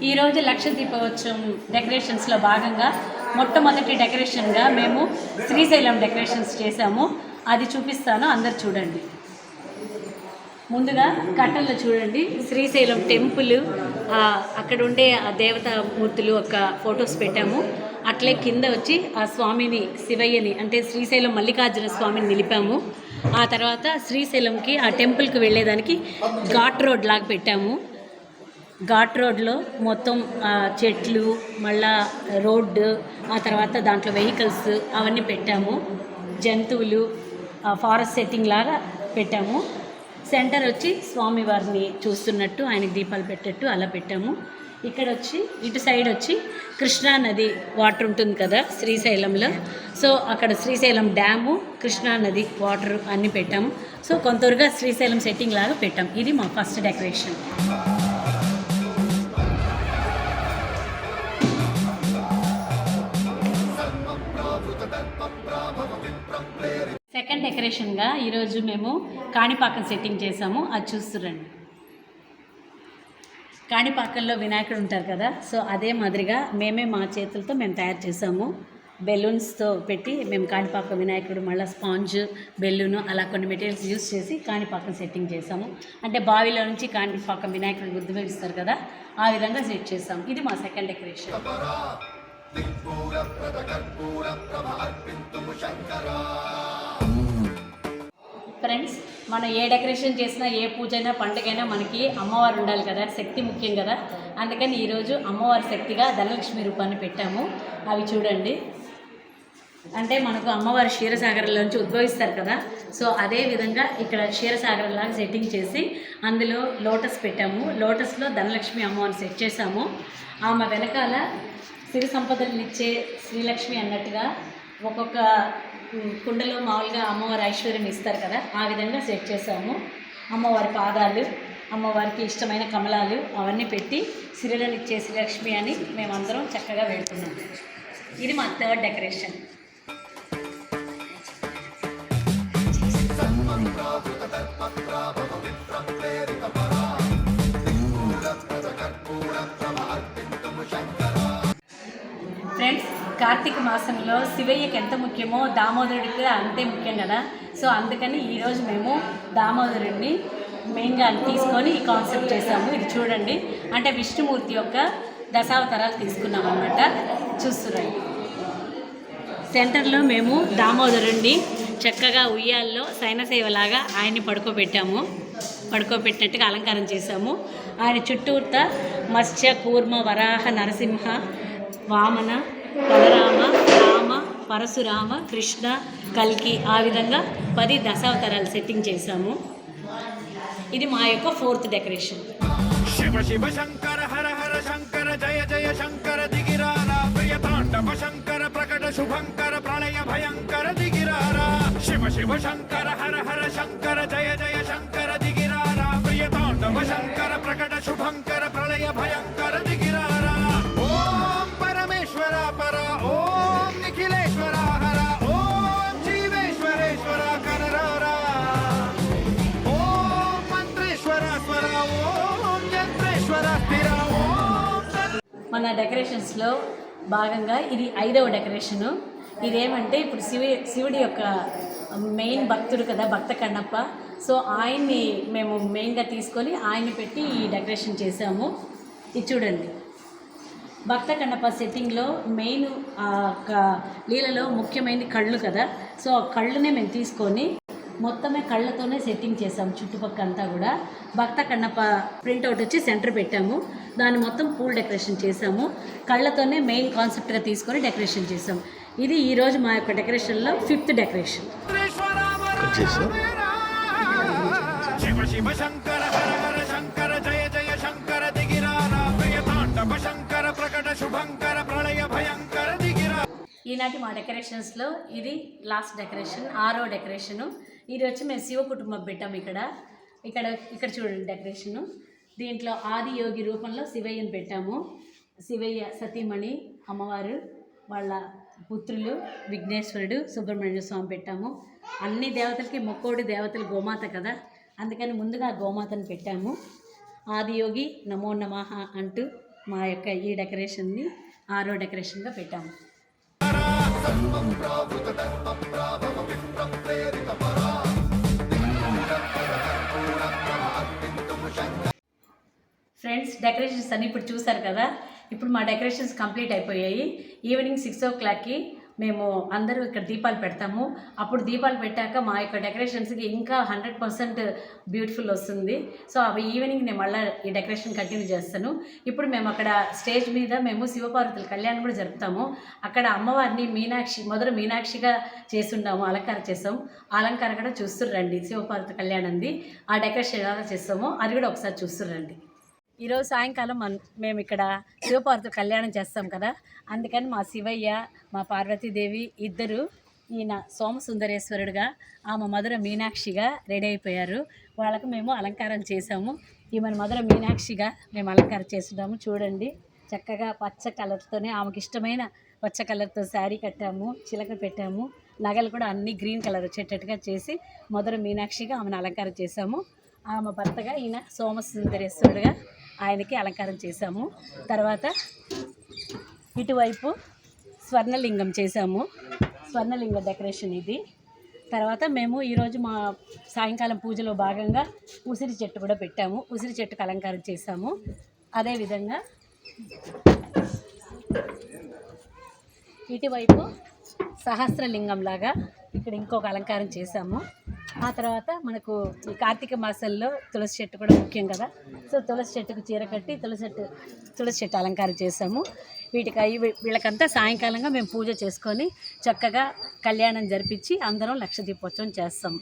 ఈరోజు లక్ష దీపోత్సవం డెకరేషన్స్లో భాగంగా మొట్టమొదటి డెకరేషన్గా మేము శ్రీశైలం డెకరేషన్స్ చేశాము. అది చూపిస్తాను, అందరు చూడండి. ముందుగా కట్టల్లో చూడండి శ్రీశైలం టెంపుల్, అక్కడ ఉండే ఆ దేవతా మూర్తులు ఒక ఫొటోస్ పెట్టాము. అట్లే కింద వచ్చి ఆ స్వామిని శివయ్యని అంటే శ్రీశైలం మల్లికార్జున స్వామిని నిలిపాము. ఆ తర్వాత శ్రీశైలంకి ఆ టెంపుల్కి వెళ్ళేదానికి ఘాట్ రోడ్ లాగా పెట్టాము. ఘాట్ రోడ్లో మొత్తం చెట్లు, మళ్ళా రోడ్డు, ఆ తర్వాత దాంట్లో వెహికల్స్ అవన్నీ పెట్టాము. జంతువులు, ఫారెస్ట్ సెట్టింగ్ లాగా పెట్టాము. సెంటర్ వచ్చి స్వామివారిని చూస్తున్నట్టు, ఆయనకి దీపాలు పెట్టేట్టు అలా పెట్టాము. ఇక్కడ వచ్చి ఇటు సైడ్ వచ్చి కృష్ణా నది వాటర్ ఉంటుంది కదా శ్రీశైలంలో. సో అక్కడ శ్రీశైలం డ్యాము, కృష్ణా నది వాటర్ అన్నీ పెట్టాము. సో కొంతవరగా శ్రీశైలం సెట్టింగ్ లాగా పెట్టాము. ఇది మా ఫస్ట్ డెకరేషన్. సెకండ్ డెకరేషన్గా ఈరోజు మేము కాణిపాకం సెట్టింగ్ చేసాము. అది చూస్తురండి. కాణిపాకంలో వినాయకుడు ఉంటారు కదా, సో అదే మాదిరిగా మేమే మా చేతులతో మేము తయారు చేసాము. బెలూన్స్తో పెట్టి మేము కాణిపాకం వినాయకుడు, మళ్ళీ స్పాంజ్, బెలూను అలా కొన్ని మెటీరియల్స్ యూజ్ చేసి కాణిపాకం సెట్టింగ్ చేసాము. అంటే బావిలో నుంచి కాణిపాకం వినాయకుడు ఉద్భవిస్తారు కదా, ఆ విధంగా సెట్ చేసాము. ఇది మా సెకండ్ డెకరేషన్. ఫ్రెండ్స్, మనం ఏ డెకరేషన్ చేసినా, ఏ పూజ అయినా, పండుగైనా మనకి అమ్మవారు ఉండాలి కదా, శక్తి ముఖ్యం కదా. అందుకని ఈరోజు అమ్మవారి శక్తిగా ధనలక్ష్మి రూపాన్ని పెట్టాము. అవి చూడండి. అంటే మనకు అమ్మవారి క్షీరసాగరంలోంచి ఉద్భవిస్తారు కదా, సో అదే విధంగా ఇక్కడ క్షీరసాగరంలాగా సెట్టింగ్ చేసి అందులో లోటస్ పెట్టాము. లోటస్లో ధనలక్ష్మి అమ్మవారిని సెట్ చేసాము. ఆమె వెనకాల సిరి సంపదలను ఇచ్చే శ్రీలక్ష్మి అన్నట్టుగా ఒక్కొక్క కుండలో మామూలుగా అమ్మవారి ఐశ్వర్యం ఇస్తారు కదా, ఆ విధంగా సెట్ చేసాము. అమ్మవారి పాదాలు, అమ్మవారికి ఇష్టమైన కమలాలు అవన్నీ పెట్టి సిరిలను ఇచ్చే శ్రీలక్ష్మి అని మేమందరం చక్కగా వెళ్తున్నాం. ఇది మా థర్డ్ డెకరేషన్. ఫ్రెండ్స్, కార్తీక మాసంలో శివయ్యకి ఎంత ముఖ్యమో దామోదరుడికి అంతే ముఖ్యం కదా. సో అందుకని ఈరోజు మేము దామోదరుడిని మెయిన్గా తీసుకొని ఈ కాన్సెప్ట్ చేసాము. ఇది చూడండి. అంటే విష్ణుమూర్తి యొక్క దశావతారాలు తీసుకున్నాం అన్నమాట. చూస్తున్నాం. సెంటర్లో మేము దామోదరుడిని చక్కగా ఉయ్యాల్లో సైనసేవలాగా ఆయన్ని పడుకోబెట్టినట్టుగా అలంకారం చేశాము. ఆయన చుట్టూత మత్స్య, కూర్మ, వరాహ, నరసింహ, వామన, బలరామ, రామ, పరశురామ, కృష్ణ, కల్కి, ఆ విధంగా 10 దశావతారాలు సెట్టింగ్ చేశాము. ఇది మా యొక్క ఫోర్త్ డెకరేషన్. శివ శివ శంకర హర హర శంకర జయ జయ శంకర దిగిరారా ప్రియ తాండవ శంకర ప్రకట శుభంకర ప్రళయ భయంకర దిగిరారా. శివ శివ శంకర హర హర శంకర జయ జయ శంకర దిగిరారా ప్రియ తాండవ శంకర ప్రకట శుభంకర ప్రళయ భయంకర దిగిరారా. ఓం పరమేశ్వర పర, ఓం నిఖిలేశ్వర హర, ఓం జీవేశ్వరేశ్వర కనరారా, ఓం మంత్రేశ్వర స్వర, ఓం యంత్రేశ్వర స్థిర, ఓం. మన డెకరేషన్స్లో భాగంగా ఇది 5వ డెకరేషను. ఇదేమంటే ఇప్పుడు శివుడి యొక్క మెయిన్ భక్తుడు కదా, భక్త కన్నప్ప. సో ఆయన్ని మేము మెయిన్గా తీసుకొని ఆయన్ని పెట్టి ఈ డెకరేషన్ చేసాము. ఇది చూడండి. భక్త కన్నప్ప సెట్టింగ్లో మెయిన్ లీలలో ముఖ్యమైనది కళ్ళు కదా. సో ఆ కళ్ళునే మేము తీసుకొని మొత్తమే కళ్ళతోనే సెట్టింగ్ చేసాము. చుట్టుపక్కల అంతా కూడా భక్త కన్నప్ప ప్రింట్అవుట్ వచ్చి సెంటర్ పెట్టాము. దాన్ని మొత్తం పూల్ డెకరేషన్ చేసాము. కళ్ళతోనే మెయిన్ కాన్సెప్ట్గా తీసుకొని డెకరేషన్ చేసాము. ఇది ఈరోజు మా యొక్క డెకరేషన్లో 5th డెకరేషన్. శివ శివ శంకర హర హర శంకర జయ జయ శంకర దిగిరారా ప్రియ తాండవ శంకర ప్రకట శుభంకర ప్రళయ భయంకర దిగిరా. ఈనాటి మా డెకరేషన్స్లో ఇది లాస్ట్ డెకరేషన్, 6వ డెకరేషను. ఇది వచ్చి మేము శివ కుటుంబం పెట్టాము. ఇక్కడ చూడండి డెకరేషను. దీంట్లో ఆదియోగి రూపంలో శివయ్యను పెట్టాము. శివయ్య సతీమణి అమ్మవారు, వాళ్ళ పుత్రులు విఘ్నేశ్వరుడు, సుబ్రహ్మణ్య స్వామి పెట్టాము. అన్ని దేవతలకి మొక్కోడి దేవతలు గోమాత కదా, అందుకని ముందుగా గోమాతను పెట్టాము. ఆదియోగి నమో నమః అంటూ మా యొక్క ఈ డెకరేషన్ని 6వ డెకరేషన్గా పెట్టాము. ఫ్రెండ్స్, డెకరేషన్స్ అన్నీ ఇప్పుడు చూసారు కదా. ఇప్పుడు మా డెకరేషన్స్ కంప్లీట్ అయిపోయాయి. ఈవినింగ్ 6 o'clockకి మేము అందరూ ఇక్కడ దీపాలు పెడతాము. అప్పుడు దీపాలు పెట్టాక మా యొక్క డెకరేషన్స్కి ఇంకా 100% బ్యూటిఫుల్ వస్తుంది. సో అవి ఈవినింగ్ నేను మళ్ళీ ఈ డెకరేషన్ కంటిన్యూ చేస్తాను. ఇప్పుడు మేము అక్కడ స్టేజ్ మీద మేము శివపార్వతుల కళ్యాణం కూడా జరుపుతాము. అక్కడ అమ్మవారిని మీనాక్షిగా చేసున్నాము, అలంకారం చేస్తాము. ఆ అలంకారం కూడా చూస్తుర్రండి. శివపార్వతి కళ్యాణంది ఆ డెకరేషన్ ఎలా చేస్తామో అది కూడా ఒకసారి చూస్తుర్రండి. ఈరోజు సాయంకాలం మేము ఇక్కడ శివపార్వతి కళ్యాణం చేస్తాం కదా, అందుకని మా శివయ్య, మా పార్వతీదేవి ఇద్దరు, ఈయన సోమసుందరేశ్వరుడుగా, ఆమె మధుర మీనాక్షిగా రెడీ అయిపోయారు. వాళ్ళకు మేము అలంకారం చేసాము. ఈమెను మధుర మీనాక్షిగా మేము అలంకారం చేస్తున్నాము. చూడండి, చక్కగా పచ్చ కలర్తోనే, ఆమెకి ఇష్టమైన పచ్చ కలర్తో శారీ కట్టాము, చిలక పెట్టాము, నగలు కూడా అన్నీ గ్రీన్ కలర్ వచ్చేటట్టుగా చేసి మధుర మీనాక్షిగా ఆమెను అలంకారం చేశాము. ఆమె భర్తగా ఈయన సోమసుందరేశ్వరుడుగా ఆయనకి అలంకారం చేశాము. తర్వాత ఇటువైపు స్వర్ణలింగం చేశాము, స్వర్ణలింగ డెకరేషన్ ఇది. తర్వాత మేము ఈరోజు మా సాయంకాలం పూజలో భాగంగా ఉసిరి చెట్టు కూడా పెట్టాము, ఉసిరి చెట్టుకు అలంకారం చేశాము. అదేవిధంగా ఇటువైపు సహస్రలింగం లాగా ఇక్కడ ఇంకొక అలంకారం చేశాము. ఆ తర్వాత మనకు ఈ కార్తీక మాసంలో తులసి చెట్టు కూడా ముఖ్యం కదా. సో తులసి చెట్టుకు చీర కట్టి తులసి చెట్టు అలంకారం చేసాము. వీళ్ళకంతా సాయంకాలంగా మేము పూజ చేసుకొని చక్కగా కళ్యాణం జరిపించి అందరం లక్ష దీపోత్సవం చేస్తాము.